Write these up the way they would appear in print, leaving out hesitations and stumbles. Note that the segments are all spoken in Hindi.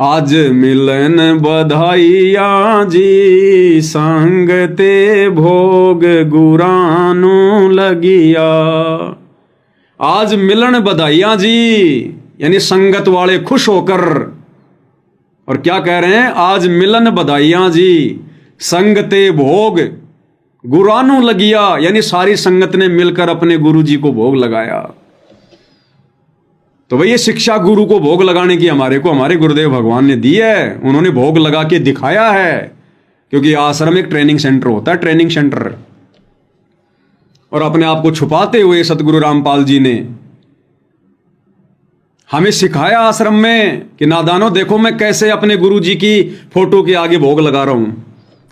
आज मिलन बधाइया जी, संगते भोग गुरानू लगिया। आज मिलन बधाइया जी, यानी संगत वाले खुश होकर, और क्या कह रहे हैं, आज मिलन बधाइया जी, संगते भोग गुरानू लगिया, यानी सारी संगत ने मिलकर अपने गुरु जी को भोग लगाया। तो भाई ये शिक्षा गुरु को भोग लगाने की हमारे गुरुदेव भगवान ने दी है, उन्होंने भोग लगा के दिखाया है। क्योंकि आश्रम एक ट्रेनिंग सेंटर होता है, ट्रेनिंग सेंटर। और अपने आप को छुपाते हुए सतगुरु रामपाल जी ने हमें सिखाया आश्रम में कि नादानो देखो मैं कैसे अपने गुरु जी की फोटो के आगे भोग लगा रहा हूं,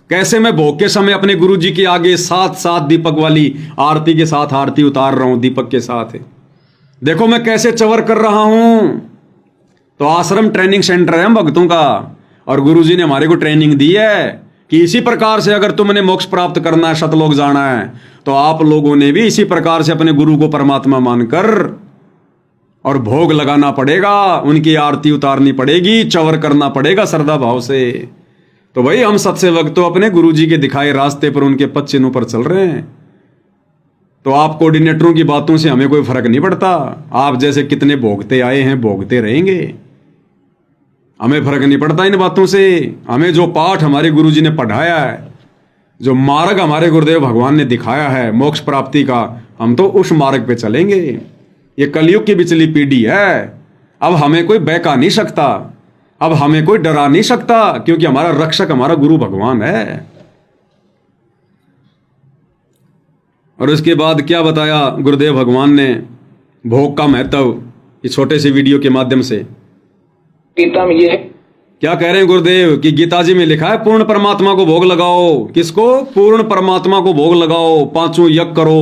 कैसे मैं भोग के समय अपने गुरु जी के आगे साथ साथ दीपक वाली आरती के साथ आरती उतार रहा हूं, दीपक के साथ। देखो मैं कैसे चवर कर रहा हूं। तो आश्रम ट्रेनिंग सेंटर है हम भक्तों का, और गुरु जी ने हमारे को ट्रेनिंग दी है कि इसी प्रकार से अगर तुमने मोक्ष प्राप्त करना है, सतलोक जाना है, तो आप लोगों ने भी इसी प्रकार से अपने गुरु को परमात्मा मानकर और भोग लगाना पड़ेगा, उनकी आरती उतारनी पड़ेगी, चवर करना पड़ेगा श्रद्धा भाव से। तो भाई हम सत्सेवक तो अपने गुरु जी के दिखाए रास्ते पर, उनके पद चिन्हों पर चल रहे हैं। तो आप कोऑर्डिनेटरों की बातों से हमें कोई फर्क नहीं पड़ता, आप जैसे कितने भोगते आए हैं भोगते रहेंगे, हमें फर्क नहीं पड़ता इन बातों से। हमें जो पाठ हमारे गुरु जी ने पढ़ाया है, जो मार्ग हमारे गुरुदेव भगवान ने दिखाया है मोक्ष प्राप्ति का, हम तो उस मार्ग पे चलेंगे। ये कलयुग की बिचली पीढ़ी है, अब हमें कोई बहका नहीं सकता, अब हमें कोई डरा नहीं सकता, क्योंकि हमारा रक्षक हमारा गुरु भगवान है। और उसके बाद क्या बताया गुरुदेव भगवान ने भोग का महत्व, इस छोटे से वीडियो के माध्यम से। गीता में ये है, क्या कह रहे हैं गुरुदेव कि गीता जी में लिखा है पूर्ण परमात्मा को भोग लगाओ। किसको? पूर्ण परमात्मा को भोग लगाओ, पांचों यज्ञ करो।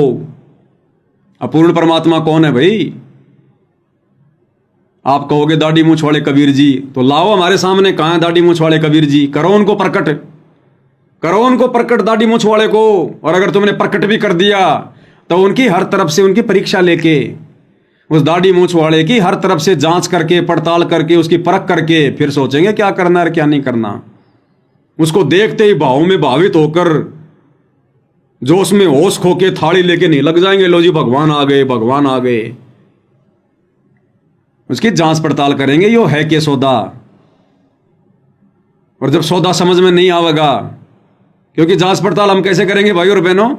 अब पूर्ण परमात्मा कौन है भाई? आप कहोगे दाढ़ी मूंछ वाले कबीर जी, तो लाओ हमारे सामने, कहां है दाढ़ी मूंछ वाले कबीर जी? करो उनको प्रकट, करो उनको प्रकट दाढ़ी मूंछ वाले को। और अगर तुमने प्रकट भी कर दिया तो उनकी हर तरफ से उनकी परीक्षा लेके, उस दाढ़ी मूंछ वाले की हर तरफ से जांच करके, पड़ताल करके, उसकी परख करके फिर सोचेंगे क्या करना है क्या नहीं करना। उसको देखते ही भाव में भावित होकर जोश में होश खो के थाली लेके नहीं लग जाएंगे, लो जी भगवान आ गए, भगवान आ गए। उसकी जांच पड़ताल करेंगे, यो है के सौदा। और जब सौदा समझ में नहीं आवेगा, क्योंकि जांच पड़ताल हम कैसे करेंगे भाई और बहनों?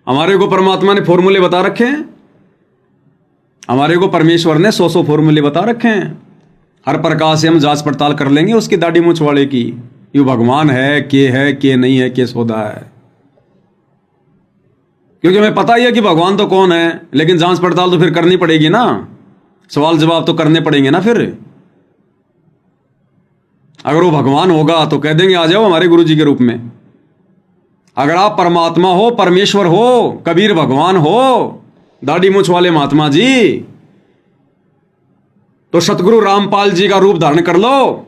हमारे को परमात्मा ने फॉर्मूले बता रखे हैं, हमारे को परमेश्वर ने 100 फॉर्मूले बता रखे हैं। हर प्रकार से हम जांच पड़ताल कर लेंगे उसकी दाढ़ी मूंछ वाले की, ये भगवान है के नहीं है, के सौदा है। क्योंकि हमें पता ही है कि भगवान तो कौन है, लेकिन जांच पड़ताल तो फिर करनी पड़ेगी ना, सवाल जवाब तो करने पड़ेंगे ना। फिर अगर वो भगवान होगा तो कह देंगे आ जाओ हमारे गुरु जी के रूप में। अगर आप परमात्मा हो, परमेश्वर हो, कबीर भगवान हो, दाढ़ी मूंछ वाले महात्मा जी, तो सतगुरु रामपाल जी का रूप धारण कर लो।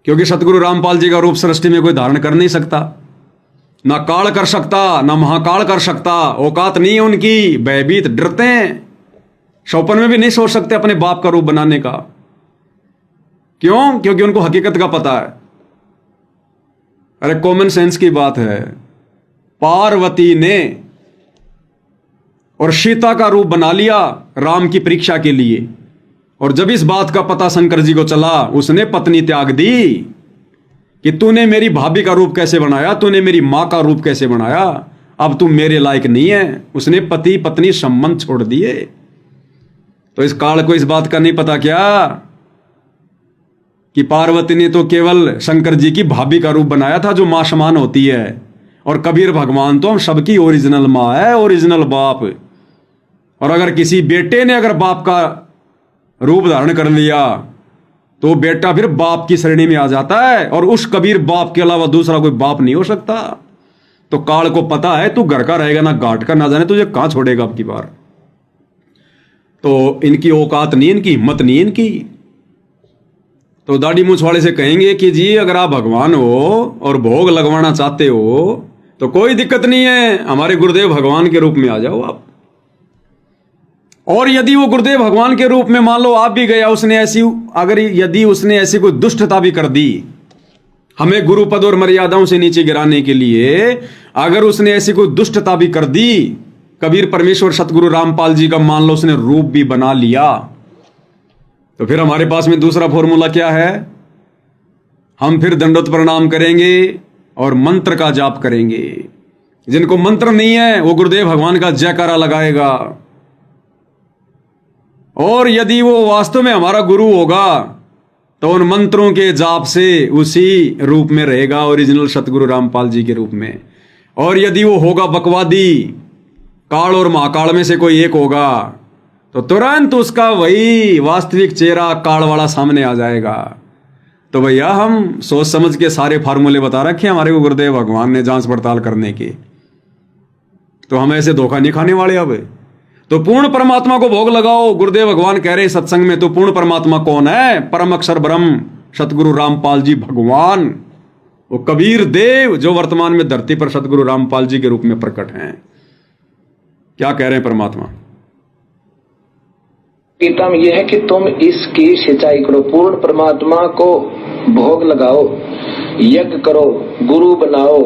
क्योंकि सतगुरु रामपाल जी का रूप सृष्टि में कोई धारण कर नहीं सकता, ना काल कर सकता, ना महाकाल कर सकता। औकात नहीं है उनकी, भयभीत डरते हैं, सौपन में भी नहीं सोच सकते अपने बाप का रूप बनाने का। क्यों? क्योंकि उनको हकीकत का पता है। अरे कॉमन सेंस की बात है, पार्वती ने और सीता का रूप बना लिया राम की परीक्षा के लिए, और जब इस बात का पता शंकर जी को चला, उसने पत्नी त्याग दी कि तूने मेरी भाभी का रूप कैसे बनाया, तूने मेरी मां का रूप कैसे बनाया, अब तू मेरे लायक नहीं है। उसने पति पत्नी संबंध छोड़ दिए। तो इस काल को इस बात का नहीं पता क्या कि पार्वती ने तो केवल शंकर जी की भाभी का रूप बनाया था जो मां समान होती है, और कबीर भगवान तो हम सबकी ओरिजिनल मां है, ओरिजिनल बाप। और अगर किसी बेटे ने अगर बाप का रूप धारण कर लिया तो बेटा फिर बाप की श्रेणी में आ जाता है, और उस कबीर बाप के अलावा दूसरा कोई बाप नहीं हो सकता। तो काल को पता है तू घर का रहेगा ना घाट का, ना जाने तुझे कहां छोड़ेगा अब की बार। तो इनकी औकात नहीं, इनकी हिम्मत नहीं इनकी। तो दाढ़ी मूंछ वाले से कहेंगे कि जी अगर आप भगवान हो और भोग लगवाना चाहते हो तो कोई दिक्कत नहीं है, हमारे गुरुदेव भगवान के रूप में आ जाओ आप। और यदि वो गुरुदेव भगवान के रूप में मान लो आप भी गया, उसने ऐसी, अगर यदि उसने ऐसी कोई दुष्टता भी कर दी हमें गुरु पद और मर्यादाओं से नीचे गिराने के लिए, अगर उसने ऐसी कोई दुष्टता भी कर दी, कबीर परमेश्वर सतगुरु रामपाल जी का मान लो उसने रूप भी बना लिया, तो फिर हमारे पास में दूसरा फॉर्मूला क्या है? हम फिर दंडोत प्रणाम करेंगे और मंत्र का जाप करेंगे। जिनको मंत्र नहीं है वो गुरुदेव भगवान का जयकारा लगाएगा। और यदि वो वास्तव में हमारा गुरु होगा तो उन मंत्रों के जाप से उसी रूप में रहेगा, ओरिजिनल सतगुरु रामपाल जी के रूप में। और यदि वो होगा बकवादी, काल और महाकाल में से कोई एक होगा, तो तुरंत उसका वही वास्तविक चेहरा काल वाला सामने आ जाएगा। तो भैया हम सोच समझ के सारे फार्मूले बता रखे हमारे को गुरुदेव भगवान ने जांच पड़ताल करने के, तो हम ऐसे धोखा नहीं खाने वाले। अब तो पूर्ण परमात्मा को भोग लगाओ। गुरुदेव भगवान कह रहे सत्संग में, तो पूर्ण परमात्मा कौन है? परम अक्षर ब्रह्म सतगुरु रामपाल जी भगवान, वो कबीर देव जो वर्तमान में धरती पर सतगुरु रामपाल जी के रूप में प्रकट हैं। क्या कह रहे हैं परमात्मा? गीता में यह है कि तुम इसकी सिंचाई करो, पूर्ण परमात्मा को भोग लगाओ, यज्ञ करो, गुरु बनाओ,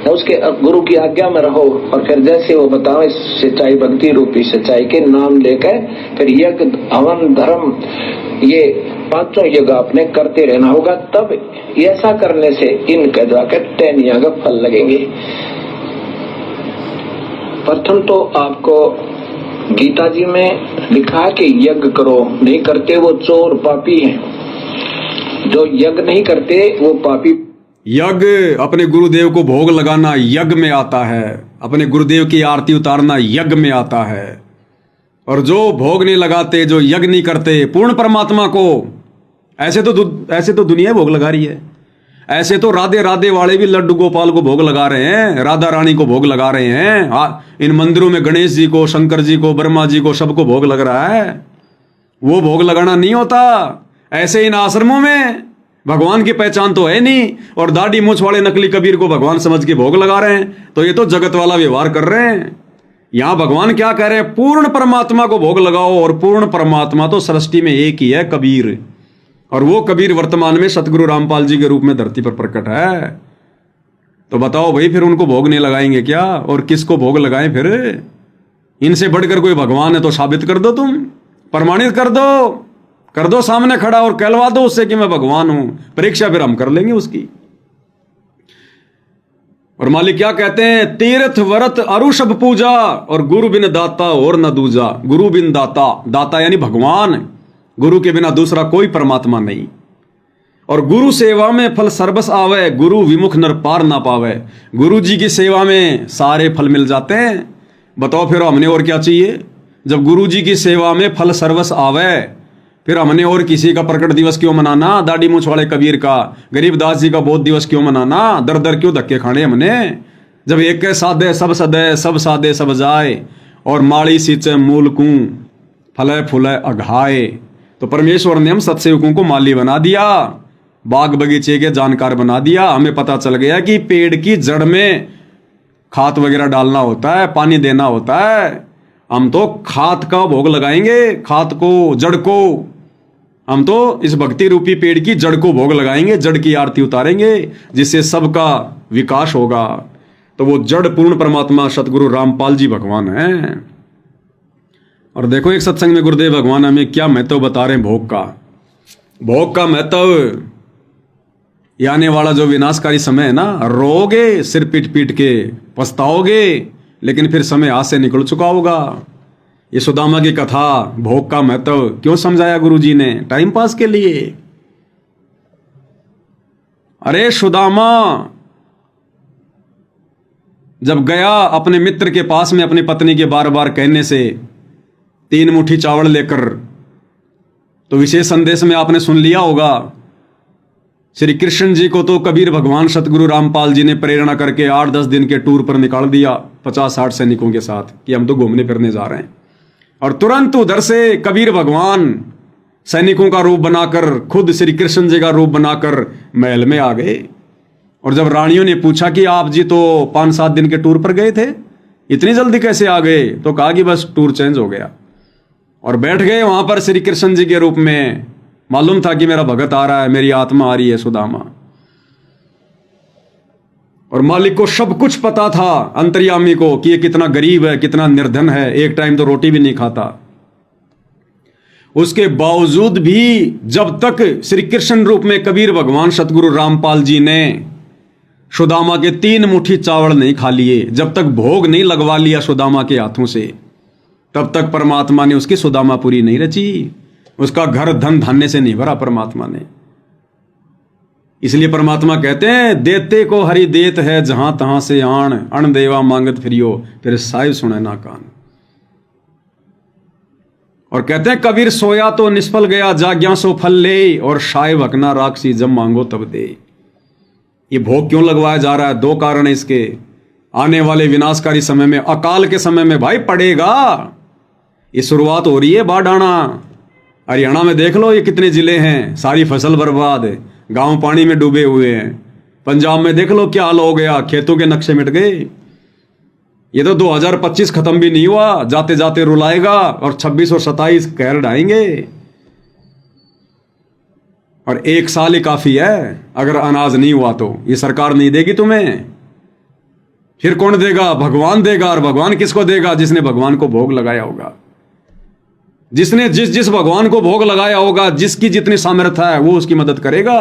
उसके गुरु की आज्ञा में रहो, और फिर जैसे वो बताओ इस सिंचाई, भक्ति रूपी सिंचाई के नाम लेकर फिर यज्ञ, हवन, धर्म, ये पांचों यज्ञ आपने करते रहना होगा। तब ऐसा करने से इनके जाकर टहनिया का फल लगेंगे। प्रथम तो आपको गीता जी में लिखा है कि यज्ञ करो, नहीं करते वो चोर पापी हैं। जो यज्ञ नहीं करते वो पापी। यज्ञ अपने गुरुदेव को भोग लगाना यज्ञ में आता है, अपने गुरुदेव की आरती उतारना यज्ञ में आता है। और जो भोग नहीं लगाते, जो यज्ञ नहीं करते पूर्ण परमात्मा को, ऐसे तो दुनिया भोग लगा रही है। ऐसे तो राधे राधे वाले भी लड्डू गोपाल को भोग लगा रहे हैं, राधा रानी को भोग लगा रहे हैं। इन मंदिरों में गणेश जी को, शंकर जी को, ब्रह्मा जी को, सबको भोग लग रहा है। वो भोग लगाना नहीं होता। ऐसे इन आश्रमों में भगवान की पहचान तो है नहीं, और दाढ़ी मूछ वाले नकली कबीर को भगवान समझ के भोग लगा रहे हैं। तो ये तो जगत वाला व्यवहार कर रहे हैं। यहां भगवान क्या कह रहे हैं? पूर्ण परमात्मा को भोग लगाओ। और पूर्ण परमात्मा तो सृष्टि में एक ही है, कबीर। और वो कबीर वर्तमान में सतगुरु रामपाल जी के रूप में धरती पर प्रकट है। तो बताओ भाई, फिर उनको भोग नहीं लगाएंगे क्या? और किसको भोग लगाएं फिर? इनसे बढ़कर कोई भगवान है तो साबित कर दो, तुम प्रमाणित कर दो सामने खड़ा, और कहलवा दो उससे कि मैं भगवान हूं। परीक्षा फिर हम कर लेंगे उसकी। और मालिक क्या कहते हैं? तीर्थ व्रत अरुषभ पूजा, और गुरु बिन दाता और न दूजा। गुरु बिन दाता, दाता यानी भगवान, गुरु के बिना दूसरा कोई परमात्मा नहीं। और गुरु सेवा में फल सर्वस आवे, गुरु विमुख नर पार ना पावे। गुरु जी की सेवा में सारे फल मिल जाते हैं। बताओ फिर हमने और क्या चाहिए? जब गुरु जी की सेवा में फल सर्वस आवे, फिर हमने और किसी का प्रकट दिवस क्यों मनाना? दाढ़ी मूछ वाले कबीर का, गरीबदास जी का बोध दिवस क्यों मनाना? दर दर क्यों धक्के खाने हमने? जब एक के साधे सब सदे, सब साधे सब जाए, और माड़ी सींचे मूल कूं, फले फूले अघाए। तो परमेश्वर ने हम सत्सेवकों को माली बना दिया, बाग बगीचे के जानकार बना दिया। हमें पता चल गया कि पेड़ की जड़ में खाद वगैरह डालना होता है, पानी देना होता है। हम तो खाद का भोग लगाएंगे, खाद को, जड़ को। हम तो इस भक्ति रूपी पेड़ की जड़ को भोग लगाएंगे, जड़ की आरती उतारेंगे, जिससे सबका विकास होगा। तो वो जड़ पूर्ण परमात्मा सतगुरु रामपाल जी भगवान हैं। और देखो एक सत्संग में गुरुदेव भगवान हमें क्या महत्व बता रहे हैं भोग का। भोग का महत्व, ये आने वाला जो विनाशकारी समय है ना, रोगे, सिर पीट पीट के पछताओगे, लेकिन फिर समय हाथ से निकल चुका होगा। ये सुदामा की कथा, भोग का महत्व क्यों समझाया गुरु जी ने? टाइम पास के लिए। अरे सुदामा जब गया अपने मित्र के पास में अपनी पत्नी के बार बार कहने से 3 मुट्ठी चावल लेकर, तो विशेष संदेश में आपने सुन लिया होगा। श्री कृष्ण जी को तो कबीर भगवान सतगुरु रामपाल जी ने प्रेरणा करके 8-10 दिन के टूर पर निकाल दिया 50-60 सैनिकों के साथ, कि हम तो घूमने फिरने जा रहे हैं। और तुरंत उधर से कबीर भगवान सैनिकों का रूप बनाकर, खुद श्री कृष्ण जी का रूप बनाकर महल में आ गए। और जब रानियों ने पूछा कि आप जी तो 5-7 दिन के टूर पर गए थे, इतनी जल्दी कैसे आ गए? तो कहा कि बस टूर चेंज हो गया। और बैठ गए वहां पर श्री कृष्ण जी के रूप में। मालूम था कि मेरा भगत आ रहा है, मेरी आत्मा आ रही है सुदामा। और मालिक को सब कुछ पता था, अंतर्यामी को, कि ये कितना गरीब है, कितना निर्धन है, एक टाइम तो रोटी भी नहीं खाता। उसके बावजूद भी जब तक श्री कृष्ण रूप में कबीर भगवान सतगुरु रामपाल जी ने सुदामा के 3 मुट्ठी चावल नहीं खा लिए, जब तक भोग नहीं लगवा लिया सुदामा के हाथों से, तब तक परमात्मा ने उसकी सुदामा पूरी नहीं रची। उसका घर धन धान्य से नहीं भरा परमात्मा ने। इसलिए परमात्मा कहते हैं, देते को हरि देत है जहां तहां से आण, अण देवा मांगत फिरियो, फिर साहिब सुने ना कान। और कहते हैं, कबीर सोया तो निष्फल गया, जाग्या सो फल ले, और साहिब हकना राक्षसी जब मांगो तब दे। ये भोग क्यों लगवाया जा रहा है? 2 कारण है इसके। आने वाले विनाशकारी समय में, अकाल के समय में भाई पड़ेगा। ये शुरुआत हो रही है बाढ़ आना। हरियाणा में देख लो, ये कितने जिले हैं, सारी फसल बर्बाद है, गांव पानी में डूबे हुए हैं। पंजाब में देख लो क्या हाल हो गया, खेतों के नक्शे मिट गए। ये तो 2025 खत्म भी नहीं हुआ, जाते जाते रुलाएगा, और 26 और 27 कहर ढाएंगे। और 1 साल ही काफी है। अगर अनाज नहीं हुआ तो ये सरकार नहीं देगी तुम्हें, फिर कौन देगा? भगवान देगा। और भगवान किसको देगा? जिसने भगवान को भोग लगाया होगा। जिसने जिस भगवान को भोग लगाया होगा, जिसकी जितनी सामर्थ्य है, वो उसकी मदद करेगा।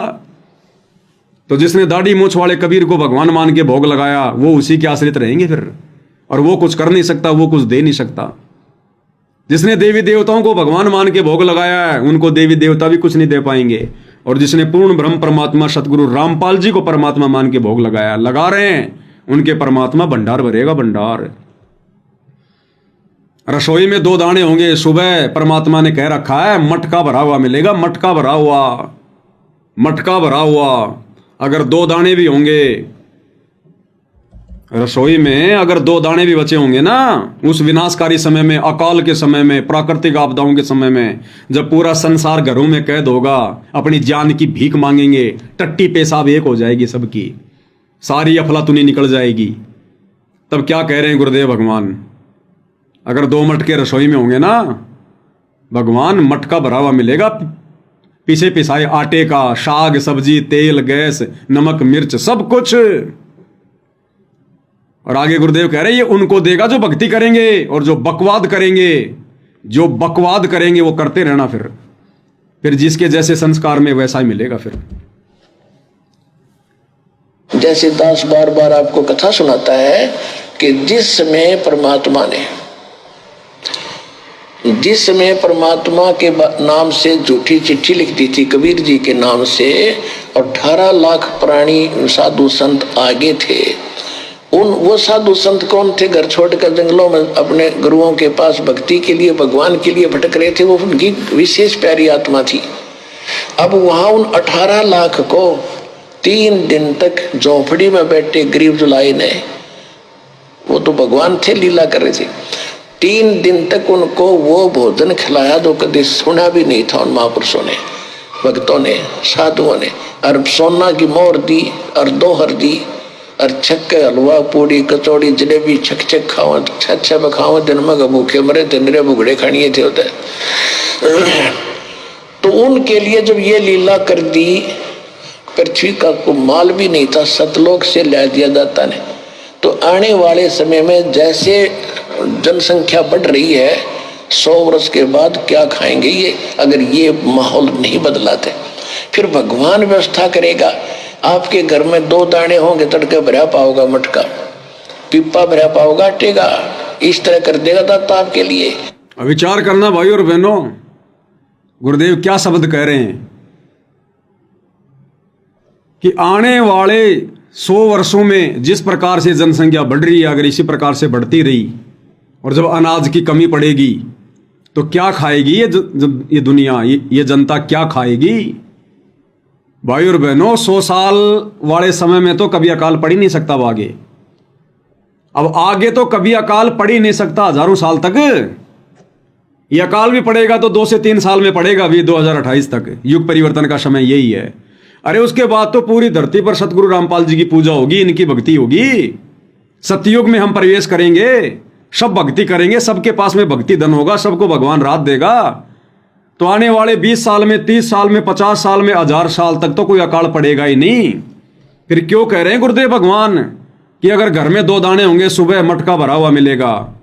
तो जिसने दाढ़ी मूछ वाले कबीर को भगवान मान के भोग लगाया, वो उसी के आश्रित रहेंगे फिर। और वो कुछ कर नहीं सकता, वो कुछ दे नहीं सकता। जिसने देवी देवताओं को भगवान मान के भोग लगाया है, उनको देवी देवता भी कुछ नहीं दे पाएंगे। और जिसने पूर्ण ब्रह्म परमात्मा सतगुरु रामपाल जी को परमात्मा मान के भोग लगाया, लगा रहे हैं, उनके परमात्मा भंडार भरेगा, भंडार। रसोई में 2 दाने होंगे, सुबह परमात्मा ने कह रखा है मटका भरा हुआ मिलेगा, मटका भरा हुआ, मटका भरा हुआ। अगर 2 दाने भी होंगे रसोई में, अगर 2 दाने भी बचे होंगे ना, उस विनाशकारी समय में, अकाल के समय में, प्राकृतिक आपदाओं के समय में, जब पूरा संसार घरों में कैद होगा, अपनी जान की भीख मांगेंगे, टट्टी पेशाब एक हो जाएगी सबकी, सारी अफलातुनी निकल जाएगी, तब क्या कह रहे हैं गुरुदेव भगवान? अगर 2 मटके रसोई में होंगे ना, भगवान मटका भरा हुआ मिलेगा, पिसे पिसाए आटे का, साग सब्जी, तेल, गैस, नमक, मिर्च, सब कुछ। और आगे गुरुदेव कह रहे हैं, ये उनको देगा जो भक्ति करेंगे, और जो बकवाद करेंगे, जो बकवाद करेंगे वो करते रहना। फिर जिसके जैसे संस्कार में वैसा ही मिलेगा। फिर जैसे दास बार बार आपको कथा सुनाता है कि जिस समय परमात्मा के नाम से झूठी चिट्ठी लिख दी थी कबीर जी के नाम से, और 18 लाख प्राणी साधु संत आगे थे। वो साधु संत कौन थे? घर छोड़कर जंगलों में अपने गुरुओं के पास भक्ति के लिए, भगवान के लिए भटक रहे थे। वो उनकी विशेष प्यारी आत्मा थी। अब वहां उन 18 लाख को 3 दिन तक झोपड़ी में बैठे गरीब जुलाई ने, वो तो भगवान थे, लीला कर रहे थे, 3 दिन तक उनको वो भोजन खिलाया जो कभी सुना भी नहीं था उन महापुरुषों ने, भक्तों ने, साधुओं ने। और सोना की मोहर दी, और दोहर दी, और छक्के हलवा, पूड़ी, कचौड़ी, जलेबी, छक खाओ, अच्छा बखाओ, दिन में भूखे मरे थे, निरे भुगड़े खानिए थे होते। तो उनके लिए जब ये लीला कर दी, पृथ्वी का को माल भी नहीं था, सतलोक से ला दिया जाता ने। तो आने वाले समय में जैसे जनसंख्या बढ़ रही है, 100 वर्ष के बाद क्या खाएंगे ये, अगर ये माहौल नहीं बदलाते? फिर भगवान व्यवस्था करेगा। आपके घर में 2 दाने होंगे, तड़के भरा पाओगा मटका, पिप्पा भरा पाओगा आटेगा, इस तरह कर देगा दाता आपके लिए। विचार करना भाई और बहनों, गुरुदेव क्या शब्द कह रहे हैं कि आने वाले 100 वर्षों में जिस प्रकार से जनसंख्या बढ़ रही है, अगर इसी प्रकार से बढ़ती रही, और जब अनाज की कमी पड़ेगी तो क्या खाएगी ये दुनिया, ये जनता क्या खाएगी? भाई और बहनों, 100 साल वाले समय में तो कभी अकाल पड़ ही नहीं सकता। अब आगे तो कभी अकाल पड़ ही नहीं सकता, हजारों साल तक। ये अकाल भी पड़ेगा तो 2 से 3 साल में पड़ेगा, अभी 2028 तक युग परिवर्तन का समय यही है। अरे उसके बाद तो पूरी धरती पर सतगुरु रामपाल जी की पूजा होगी, इनकी भक्ति होगी। सतयुग में हम प्रवेश करेंगे, सब भक्ति करेंगे, सबके पास में भक्ति धन होगा, सबको भगवान राहत देगा। तो आने वाले 20 साल में, 30 साल में, 50 साल में, 1000 साल तक तो कोई अकाल पड़ेगा ही नहीं। फिर क्यों कह रहे हैं गुरुदेव भगवान कि अगर घर में 2 दाने होंगे सुबह मटका भरा हुआ मिलेगा?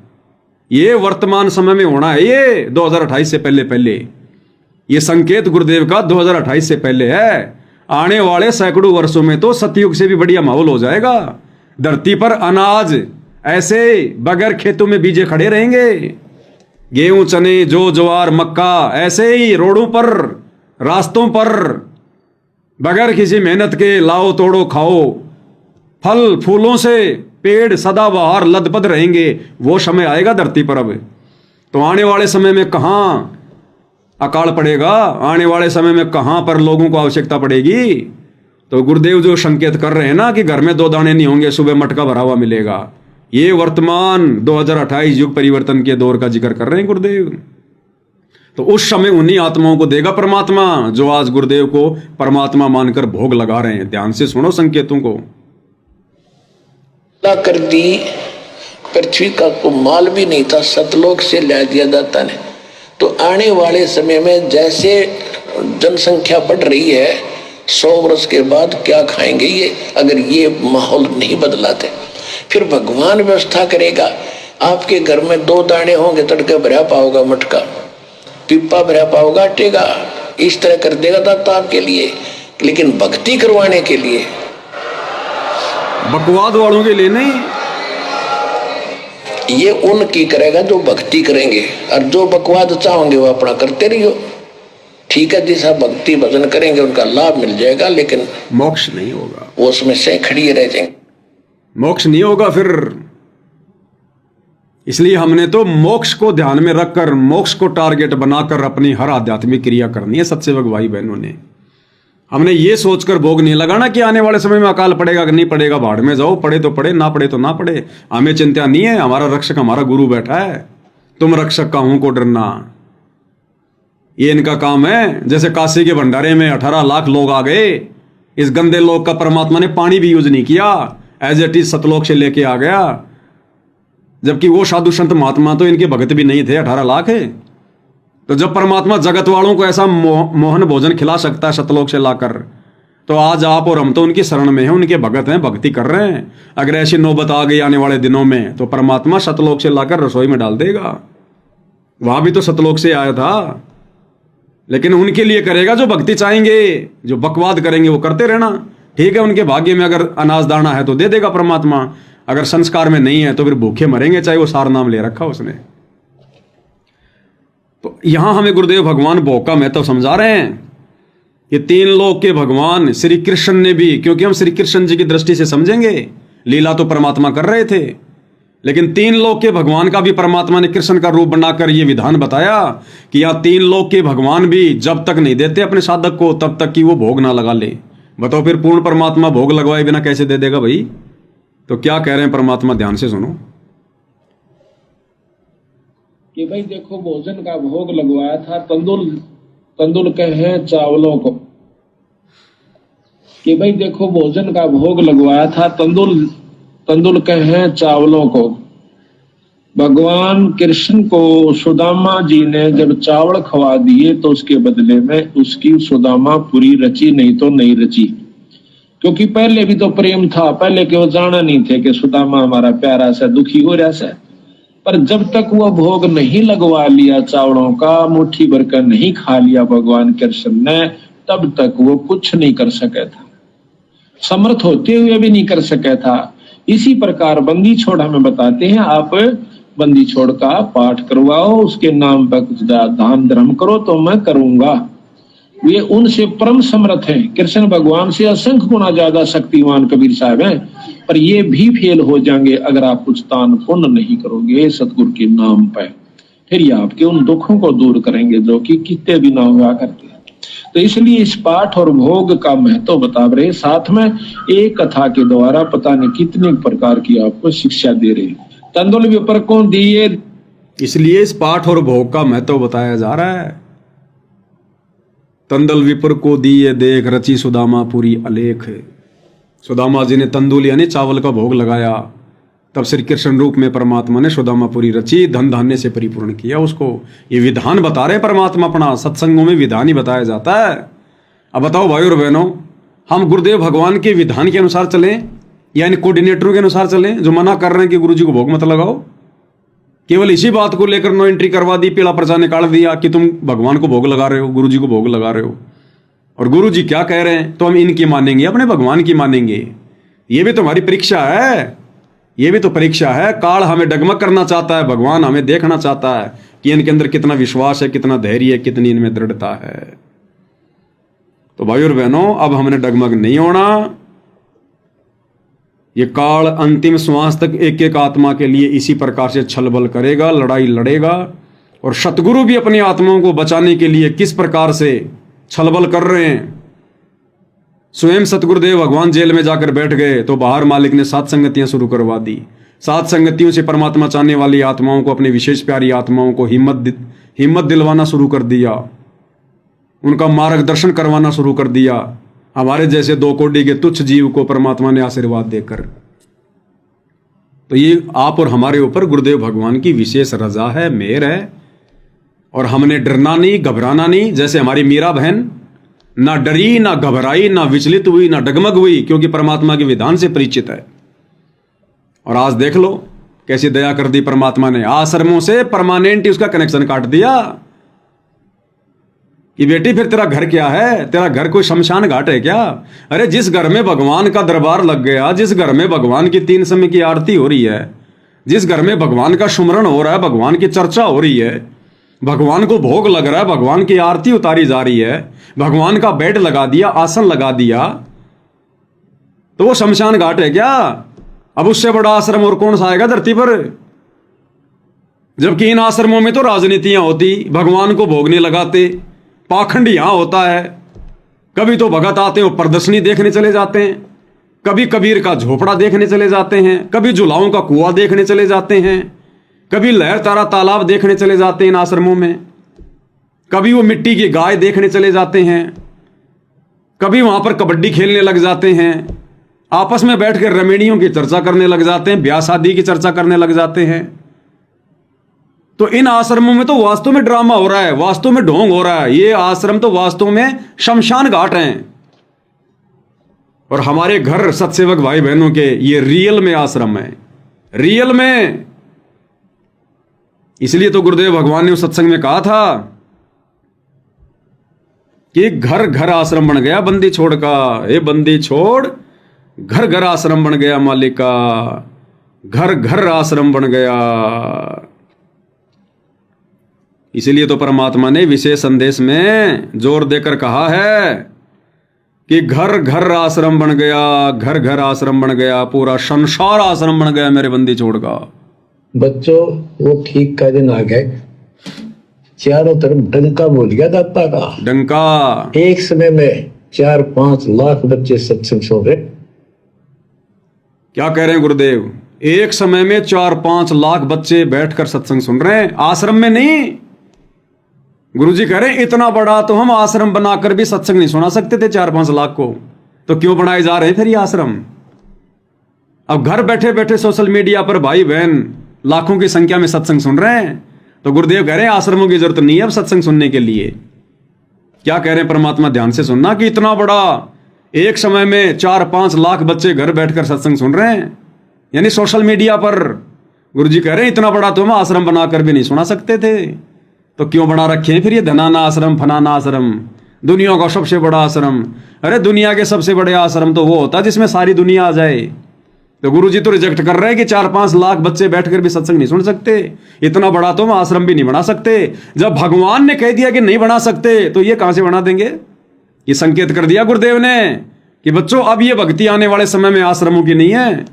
ये वर्तमान समय में होना है, ये 2028 से पहले पहले। ये संकेत गुरुदेव का 2028 से पहले है। आने वाले सैकड़ों वर्षों में तो सतयुग से भी बढ़िया माहौल हो जाएगा। धरती पर अनाज ऐसे बगैर खेतों में बीजे खड़े रहेंगे। गेहूं, चने, जौ, ज्वार, मक्का ऐसे ही रोडों पर, रास्तों पर बगैर किसी मेहनत के लाओ तोड़ो खाओ। फल फूलों से पेड़ सदाबहार लदपद रहेंगे। वो समय आएगा धरती पर अब। तो आने वाले समय में कहां अकाल पड़ेगा? आने वाले समय में कहां पर लोगों को आवश्यकता पड़ेगी? तो गुरुदेव जो संकेत कर रहे हैं ना कि घर में 2 दाने नहीं होंगे सुबह मटका भरा हुआ मिलेगा, ये वर्तमान 2028 युग परिवर्तन के दौर का जिक्र कर रहे हैं गुरुदेव। तो उस समय उन्हीं आत्माओं को देगा परमात्मा जो आज गुरुदेव को परमात्मा मानकर भोग लगा रहे हैं। ध्यान से सुनो संकेतों को। कर दी पृथ्वी का को माल भी नहीं था, सतलोक से ला दिया दाता ने। तो आने वाले समय में जैसे जनसंख्या बढ़ रही है, 100 वर्ष के बाद क्या खाएंगे ये, अगर ये माहौल नहीं बदलाते? फिर भगवान व्यवस्था करेगा। आपके घर में 2 दाने होंगे, तड़के भरा पाओगा मटका, पिप्पा भरा पाओगा आटेगा, इस तरह कर देगा दाता आपके लिए। लेकिन भक्ति करवाने के लिए, बकवाद वालों के लिए नहीं, ये उनकी करेगा जो भक्ति करेंगे। और जो बकवाद चाहोगे वो अपना करते रहियो। ठीक है, जैसा भक्ति भजन करेंगे उनका लाभ मिल जाएगा, लेकिन मोक्ष नहीं होगा। वो उसमें से खड़ी रह जाएंगे, मोक्ष नहीं होगा फिर। इसलिए हमने तो मोक्ष को ध्यान में रखकर, मोक्ष को टारगेट बनाकर अपनी हर आध्यात्मिक क्रिया करनी है। सत्सेवक भाई बहनों ने, हमने ये सोचकर भोग नहीं लगाना कि आने वाले समय में अकाल पड़ेगा कि नहीं पड़ेगा, भाड़ में जाओ, पड़े तो पड़े, ना पड़े तो ना पड़े, हमें चिंता नहीं है। हमारा रक्षक हमारा गुरु बैठा है। तुम रक्षक का हूं को डरना, ये इनका काम है। जैसे काशी के भंडारे में 18 लाख लोग आ गए, इस गंदे लोग का परमात्मा ने पानी भी यूज नहीं किया, एज इट इज सतलोक से लेके आ गया। जबकि वो साधु संत महात्मा तो इनके भगत भी नहीं थे, 18 लाख है। तो जब परमात्मा जगत वालों को ऐसा मोहन भोजन खिला सकता है सतलोक से लाकर, तो आज आप और हम तो उनकी शरण में हैं, उनके भगत हैं, भक्ति कर रहे हैं। अगर ऐसी नौबत आ गई आने वाले दिनों में, तो परमात्मा सतलोक से लाकर रसोई में डाल देगा। वहां भी तो सतलोक से आया था। लेकिन उनके लिए करेगा जो भक्ति चाहेंगे। जो बकवाद करेंगे वो करते रहना। ठीक है, उनके भाग्य में अगर अनाज दाना है तो दे देगा परमात्मा, अगर संस्कार में नहीं है तो फिर भूखे मरेंगे, चाहे वो सार नाम ले रखा उसने। तो यहां हमें गुरुदेव भगवान भोग का महत्व समझा रहे हैं कि 3 लोक के भगवान श्री कृष्ण ने भी, क्योंकि हम श्री कृष्ण जी की दृष्टि से समझेंगे, लीला तो परमात्मा कर रहे थे, लेकिन 3 लोक के भगवान का भी परमात्मा ने कृष्ण का रूप बनाकर यह विधान बताया कि यहां 3 लोक के भगवान भी जब तक नहीं देते अपने साधक को, तब तक कि वो भोग ना लगा ले। बताओ फिर पूर्ण परमात्मा भोग लगवाए बिना कैसे दे देगा भाई? तो क्या कह रहे हैं परमात्मा, ध्यान से सुनो कि भाई देखो, भोजन का भोग लगवाया था तंदुल कहे चावलों को। कि भाई देखो, भोजन का भोग लगवाया था तंदुल कहे चावलों को। भगवान कृष्ण को सुदामा जी ने जब चावल खवा दिए तो उसके बदले में उसकी सुदामा पूरी रची, नहीं तो नहीं रची। क्योंकि पहले भी तो प्रेम था, पहले के वो जाना नहीं थे कि सुदामा हमारा प्यारा सा दुखी हो रहा सा। पर जब तक वह भोग नहीं लगवा लिया चावलों का, मुट्ठी भर कर नहीं खा लिया भगवान कृष्ण ने, तब तक वो कुछ नहीं कर सका था, समर्थ होते हुए भी नहीं कर सका था। इसी प्रकार बंदी छोड़ हमें बताते हैं, आप बंदी छोड़ का पाठ करवाओ, उसके नाम पर कुछ दान धर्म करो तो मैं करूंगा। ये उनसे परम समर्थ हैं, कृष्ण भगवान से असंख्य गुना ज्यादा शक्तिमान कबीर साहब हैं, पर ये भी फेल हो जाएंगे अगर आप कुछ दान पुण्य नहीं करोगे सतगुरु के नाम पर। फिर ये आपके उन दुखों को दूर करेंगे जो कि कितने भी ना हुआ करते हैं। तो इसलिए इस पाठ और भोग का महत्व बता रहे, साथ में एक कथा के द्वारा पता नहीं कितने प्रकार की आपको शिक्षा दे रहे हैं। तंदुल विपर को दिए, इसलिए इस पाठ और भोग का महत्व बताया जा रहा है। तंदुल विपर को दिए देख, रची सुदामा पूरी अलेख। सुदामा जी ने तंदुल यानी चावल का भोग लगाया, तब श्री कृष्ण रूप में परमात्मा ने सुदामापुरी रची, धन धान्य से परिपूर्ण किया उसको। ये विधान बता रहे परमात्मा अपना, सत्संगों में विधान ही बताया जाता है। अब बताओ भाई और बहनों, हम गुरुदेव भगवान के विधान के अनुसार चलें या इन कोऑर्डिनेटरों के अनुसार चलें जो मना कर रहे हैं कि गुरु जी को भोग मत लगाओ? केवल इसी बात को लेकर नो एंट्री करवा दी, पीला पर्चा निकाल दिया कि तुम भगवान को भोग लगा रहे हो, गुरु जी को भोग लगा रहे हो। और गुरु जी क्या कह रहे हैं तो हम इनकी मानेंगे, अपने भगवान की मानेंगे। ये भी तुम्हारी परीक्षा है, ये भी तो परीक्षा है। काल हमें डगमग करना चाहता है, भगवान हमें देखना चाहता है कि इनके अंदर कितना विश्वास है, कितना धैर्य है, कितनी इनमें दृढ़ता है। तो भाई और बहनों, अब हमने डगमग नहीं होना। ये काल अंतिम श्वास तक एक एक आत्मा के लिए इसी प्रकार से छलबल करेगा, लड़ाई लड़ेगा। और सतगुरु भी अपनी आत्माओं को बचाने के लिए किस प्रकार से छलबल कर रहे हैं। स्वयं सतगुरुदेव भगवान जेल में जाकर बैठ गए तो बाहर मालिक ने 7 संगतियां शुरू करवा दी। 7 संगतियों से परमात्मा चाहने वाली आत्माओं को, अपनी विशेष प्यारी आत्माओं को हिम्मत दिलवाना शुरू कर दिया, उनका मार्गदर्शन करवाना शुरू कर दिया। हमारे जैसे 2 कोटि के तुच्छ जीव को परमात्मा ने आशीर्वाद देकर। तो ये आप और हमारे ऊपर गुरुदेव भगवान की विशेष रजा है, मेहर है। और हमने डरना नहीं, घबराना नहीं। जैसे हमारी मीरा बहन ना डरी, ना घबराई, ना विचलित हुई, ना डगमग हुई, क्योंकि परमात्मा के विधान से परिचित है। और आज देख लो कैसी दया कर दी परमात्मा ने, आश्रमों से परमानेंट उसका कनेक्शन काट दिया कि बेटी फिर तेरा घर क्या है, तेरा घर कोई शमशान घाट है क्या? अरे जिस घर में भगवान का दरबार लग गया, जिस घर में भगवान की 3 समय की आरती हो रही है, जिस घर में भगवान का सुमरण हो रहा है, भगवान की चर्चा हो रही है, भगवान को भोग लग रहा है, भगवान की आरती उतारी जा रही है, भगवान का बेड लगा दिया, आसन लगा दिया, तो वो शमशान घाट है क्या? अब उससे बड़ा आश्रम और कौन सा आएगा धरती पर? जबकि इन आश्रमों में तो राजनीतियां होती, भगवान को भोग नहीं लगाते, पाखंड यहां होता है। कभी तो भगत आते हो प्रदर्शनी देखने चले जाते हैं, कभी कबीर का झोपड़ा देखने चले जाते हैं, कभी जुलाओं का कुआं देखने चले जाते हैं, कभी लहर तारा तालाब देखने चले जाते हैं इन आश्रमों में, कभी वो मिट्टी की गाय देखने चले जाते हैं, कभी वहां पर कबड्डी खेलने लग जाते हैं, आपस में बैठकर रमणियों की चर्चा करने लग जाते हैं, ब्याह शादी की चर्चा करने लग जाते हैं। तो इन आश्रमों में तो वास्तव में ड्रामा हो रहा है, वास्तव में ढोंग हो रहा है। ये आश्रम तो वास्तव में शमशान घाट हैं। और हमारे घर सत्सेवक भाई बहनों के ये रियल में आश्रम है, रियल में। इसलिए तो गुरुदेव भगवान ने उस सत्संग में कहा था कि घर घर आश्रम बन गया बंदी छोड़ का, ए बंदी छोड़, घर घर आश्रम बन गया मालिक का, घर घर आश्रम बन गया। इसीलिए तो परमात्मा ने विशेष संदेश में जोर देकर कहा है कि घर घर आश्रम बन गया, घर घर आश्रम बन गया, पूरा संसार आश्रम बन गया मेरे बंदी छोड़ का। बच्चों, वो ठीक का दिन आ गए, चारों तरफ डंका बोल गया दाता का, डंका। एक समय में 4-5 लाख बच्चे सत्संग सुन रहे। क्या कह रहे हैं गुरुदेव? एक समय में 4-5 लाख बच्चे बैठकर सत्संग सुन रहे हैं, आश्रम में नहीं। गुरुजी कह रहे हैं इतना बड़ा तो हम आश्रम बनाकर भी सत्संग नहीं सुना सकते थे 4-5 लाख को, तो क्यों बनाए जा रहे हैं फिर ये आश्रम? अब घर बैठे बैठे सोशल मीडिया पर भाई बहन लाखों की संख्या में सत्संग सुन रहे हैं, तो गुरुदेव कह रहे हैं आश्रमों की जरूरत नहीं है अब सत्संग सुनने के लिए। क्या कह रहे हैं परमात्मा? ध्यान से सुनना कि इतना बड़ा एक समय में 4-5 लाख बच्चे घर बैठकर सत्संग सुन रहे हैं, यानी सोशल मीडिया पर। गुरुजी कह रहे हैं इतना बड़ा तो हम आश्रम बनाकर भी नहीं सुना सकते थे, तो क्यों बना रखे हैं फिर ये धनाना आश्रम, फनाना आश्रम, दुनिया का सबसे बड़ा आश्रम? अरे दुनिया के सबसे बड़े आश्रम तो वो होता है जिसमें सारी दुनिया आ जाए। तो गुरुजी तो रिजेक्ट कर रहे हैं कि 4-5 लाख बच्चे बैठकर भी सत्संग नहीं सुन सकते, इतना बड़ा तो हम आश्रम भी नहीं बना सकते। जब भगवान ने कह दिया कि नहीं बना सकते, तो ये कहां से बना देंगे? ये संकेत कर दिया गुरुदेव ने कि बच्चों अब ये भक्ति आने वाले समय में आश्रमों की नहीं है,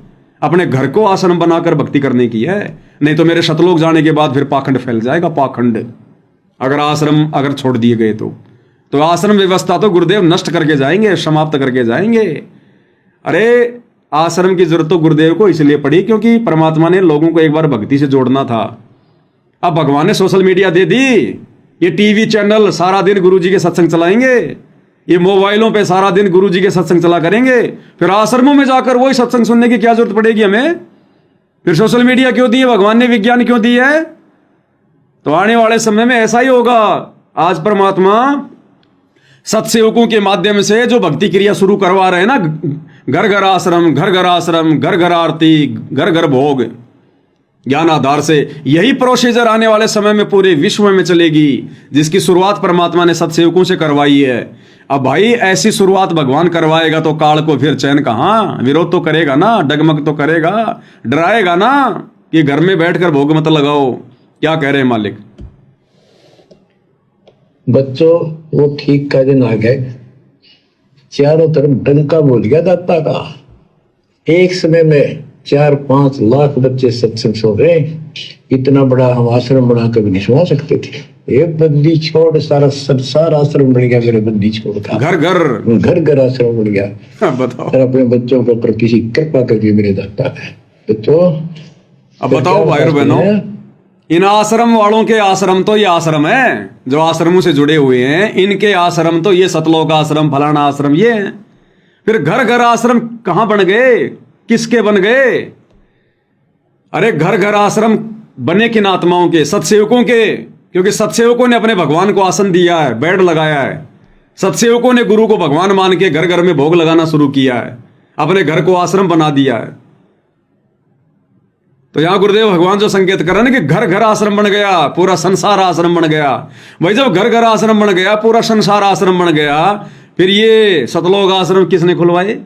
अपने घर को आश्रम बनाकर भक्ति करने की है। नहीं तो मेरे शतलोक जाने के बाद फिर पाखंड फैल जाएगा, पाखंड। अगर आश्रम अगर छोड़ दिए गए तो आश्रम व्यवस्था तो गुरुदेव नष्ट करके जाएंगे, समाप्त करके जाएंगे। अरे आश्रम की जरूरत तो गुरुदेव को इसलिए पड़ी क्योंकि परमात्मा ने लोगों को एक बार भक्ति से जोड़ना था। अब भगवान ने सोशल मीडिया दे दी, ये टीवी चैनल सारा दिन गुरुजी के सत्संग चलाएंगे, ये मोबाइलों पे सारा दिन गुरुजी के सत्संग चला करेंगे, फिर आश्रमों में जाकर वही सत्संग सुनने की क्या जरूरत पड़ेगी हमें? फिर सोशल मीडिया क्यों दी है, भगवान ने विज्ञान क्यों दी है? तो आने वाले समय में ऐसा ही होगा। आज परमात्मा सत्सेवकों के माध्यम से जो भक्ति क्रिया शुरू करवा रहे हैं ना, घर घर आश्रम, घर घर आश्रम, घर घर आरती, घर घर भोग, ज्ञान आधार से, यही प्रोसीजर आने वाले समय में पूरे विश्व में चलेगी, जिसकी शुरुआत परमात्मा ने सत्सेवकों से करवाई है। अब भाई ऐसी शुरुआत भगवान करवाएगा तो काल को फिर चैन कहां? विरोध तो करेगा ना, डगमग तो करेगा, डराएगा ना कि घर में बैठकर भोग मत लगाओ। क्या कह रहे हैं मालिक? बच्चों वो ठीक का दिन आ गए, चारों तरफ डंका बोल गया दाता का। एक समय में 4-5 लाख बच्चे सत्संग सो रहे। इतना बड़ा हम आश्रम बना कर भी नहीं सुना सकते थे। एक बंदी छोड़ सारा संसार आश्रम बन गया, मेरे बंदी छोड़ का घर घर आश्रम बन गया। बताओ, और अपने बच्चों के ऊपर किसी कृपा करके मेरे दाता है। बच्चों अब बताओ भाई और बहनों, इन आश्रम वालों के आश्रम तो ये आश्रम है जो आश्रमों से जुड़े हुए हैं, इनके आश्रम तो ये सतलोक आश्रम, फलाना आश्रम ये है। फिर घर घर आश्रम कहां बन गए, किसके बन गए? अरे घर घर आश्रम बने किन आत्माओं के? सत्सेवकों के, क्योंकि सत्सेवकों ने अपने भगवान को आसन दिया है, बेड लगाया है। सत्सेवकों ने गुरु को भगवान मान के घर घर में भोग लगाना शुरू किया है, अपने घर को आश्रम बना दिया है। तो यहां गुरुदेव भगवान जो संकेत कर रहे हैं कि घर घर आश्रम बन गया, पूरा संसार आश्रम बन गया। भाई जब घर घर आश्रम बन गया, पूरा संसार आश्रम बन गया, फिर ये सतलोक आश्रम किसने खुलवाए?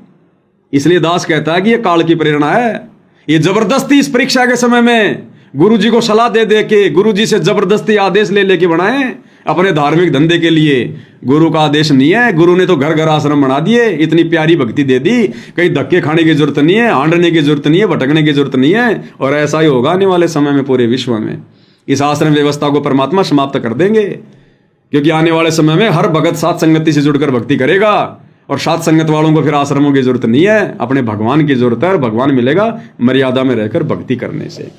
इसलिए दास कहता है कि ये काल की प्रेरणा है। ये जबरदस्ती इस परीक्षा के समय में गुरु जी को सलाह दे दे के, गुरु जी से जबरदस्ती आदेश ले लेके बनाए अपने धार्मिक धंधे के लिए। गुरु का आदेश नहीं है, गुरु ने तो घर घर आश्रम बना दिए, इतनी प्यारी भक्ति दे दी, कहीं धक्के खाने की जरूरत नहीं है, हांडने की जरूरत नहीं है, भटकने की जरूरत नहीं है। और ऐसा ही होगा आने वाले समय में पूरे विश्व में। इस आश्रम व्यवस्था को परमात्मा समाप्त कर देंगे, क्योंकि आने वाले समय में हर भगत साथ संगति से जुड़कर भक्ति करेगा, और साथ संगत वालों को फिर आश्रमों की जरूरत नहीं है, अपने भगवान की जरूरत है। और भगवान मिलेगा मर्यादा में रहकर भक्ति करने से।